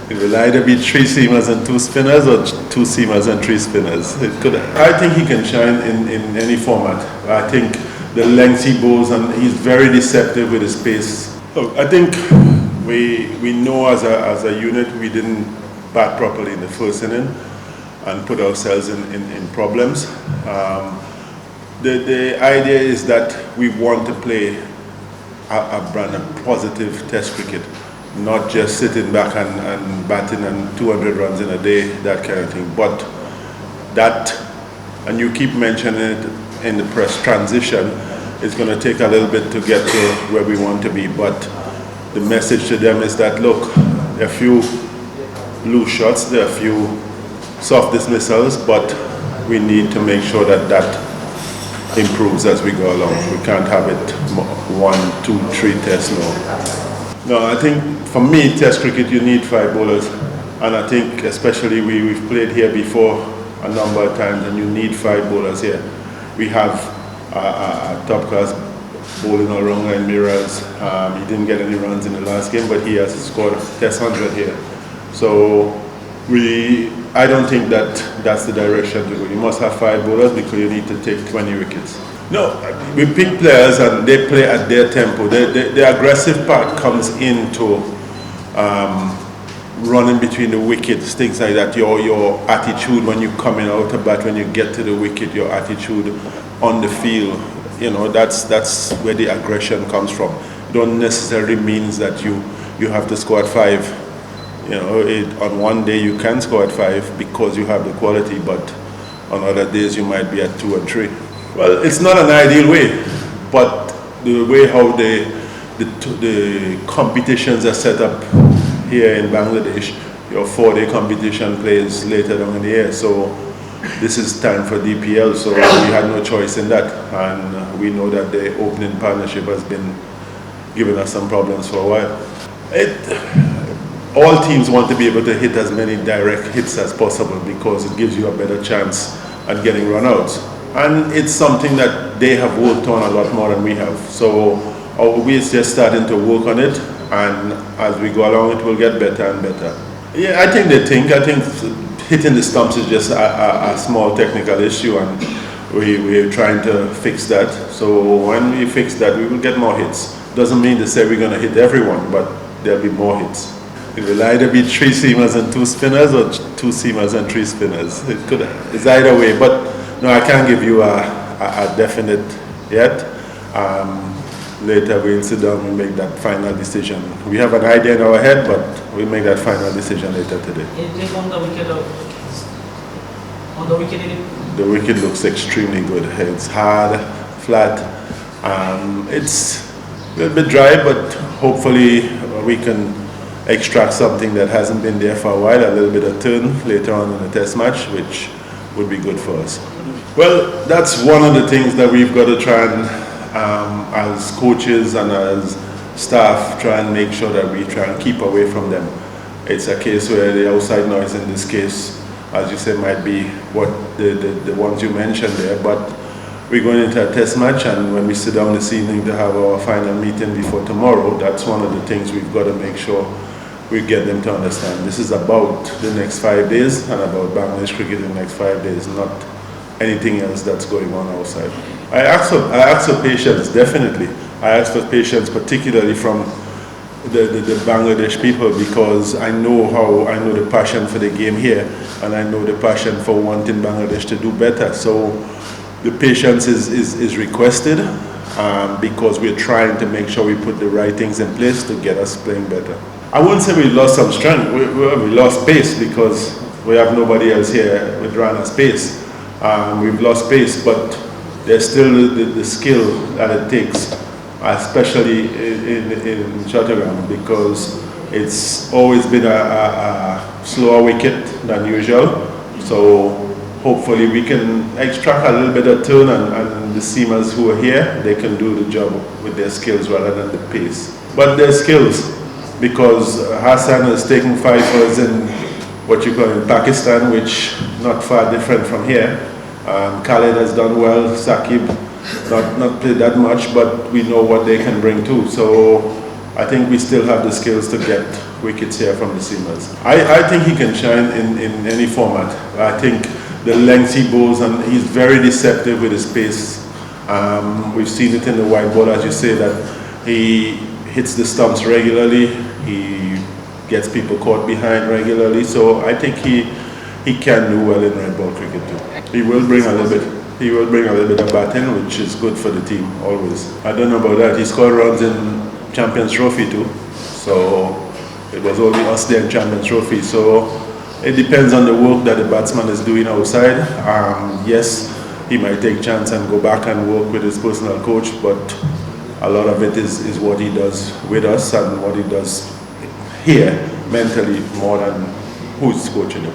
It will either be 3 seamers and 2 spinners or 2 seamers and 3 spinners. I think he can shine in any format. I think the length he bowls, and he's very deceptive with his pace. Look, I think we know as a unit we didn't bat properly in the first inning and put ourselves in problems. The idea is that we want to play a brand of positive test cricket, not just sitting back and batting and 200 runs in a day, that kind of thing. But that, and you keep mentioning it in the press, transition is going to take a little bit to get to where we want to be. But the message to them is that, look, there are a few loose shots, there are a few soft dismissals, but we need to make sure that that improves as we go along. We can't have it 1, 2, 3 tests now. No, I think for me, test cricket, you need 5 bowlers. And I think especially we've played here before a number of times, and you need 5 bowlers here. We have a top class bowling all-rounder in Miraz. He didn't get any runs in the last game, but he has scored test 100 here. So I don't think that's the direction to go. You must have 5 bowlers because you need to take 20 wickets. No, we pick players and they play at their tempo. The aggressive part comes into running between the wickets, things like that. Your attitude when you're coming out of bat, when you get to the wicket, your attitude on the field, you know, that's where the aggression comes from. It don't necessarily means that you have to score at 5. You know, on one day you can score at 5 because you have the quality, but on other days you might be at 2 and 3. Well, it's not an ideal way, but the way how the competitions are set up here in Bangladesh, your 4-day competition plays later down in the year, so this is time for DPL, so we had no choice in that, and we know that the opening partnership has been giving us some problems for a while. All teams want to be able to hit as many direct hits as possible because it gives you a better chance at getting run-outs. And it's something that they have worked on a lot more than we have. So we're just starting to work on it, and as we go along it will get better and better. Yeah, I think hitting the stumps is just a small technical issue, and we're trying to fix that. So when we fix that, we will get more hits. Doesn't mean to say we're going to hit everyone, but there'll be more hits. It will either be 3 seamers and 2 spinners or 2 seamers and 3 spinners. It's either way, but no, I can't give you a definite yet. Later we'll sit down and make that final decision. We have an idea in our head, but we'll make that final decision later today. The wicket looks extremely good. It's hard, flat. It's a little bit dry, but hopefully we can extract something that hasn't been there for a while, a little bit of turn later on in the test match, which would be good for us. Well, that's one of the things that we've got to try and, as coaches and as staff, try and make sure that we try and keep away from them. It's a case where the outside noise in this case, as you say, might be what the ones you mentioned there, but we're going into a test match, and when we sit down this evening to have our final meeting before tomorrow, that's one of the things we've got to make sure we get them to understand. This is about the next 5 days and about Bangladesh cricket in the next 5 days, not anything else that's going on outside. I ask for patience, definitely. I ask for patience, particularly from the Bangladesh people, because I know the passion for the game here, and I know the passion for wanting Bangladesh to do better. So the patience is requested because we're trying to make sure we put the right things in place to get us playing better. I wouldn't say we lost some strength. We lost pace because we have nobody else here with Rana's pace. We've lost pace, but there's still the skill that it takes, especially in Chattogram, because it's always been a slower wicket than usual. So hopefully we can extract a little bit of turn, and the seamers who are here, they can do the job with their skills rather than the pace. But their skills, because Hassan has taken 5 hours in what you call in Pakistan, which not far different from here. Khaled has done well, Shakib not played that much, but we know what they can bring too. So I think we still have the skills to get wickets here from the seamers. I think he can shine in any format. I think the length he bowls, and he's very deceptive with his pace. We've seen it in the white ball, as you say, that he hits the stumps regularly. He gets people caught behind regularly. So I think he can do well in red ball cricket too. He will bring a little bit. He will bring a little bit of batting, which is good for the team always. I don't know about that. He scored runs in Champions Trophy too. So it was only us there in Champions Trophy. So it depends on the work that the batsman is doing outside. Yes, he might take chance and go back and work with his personal coach, but a lot of it is what he does with us and what he does here mentally more than who's coaching him.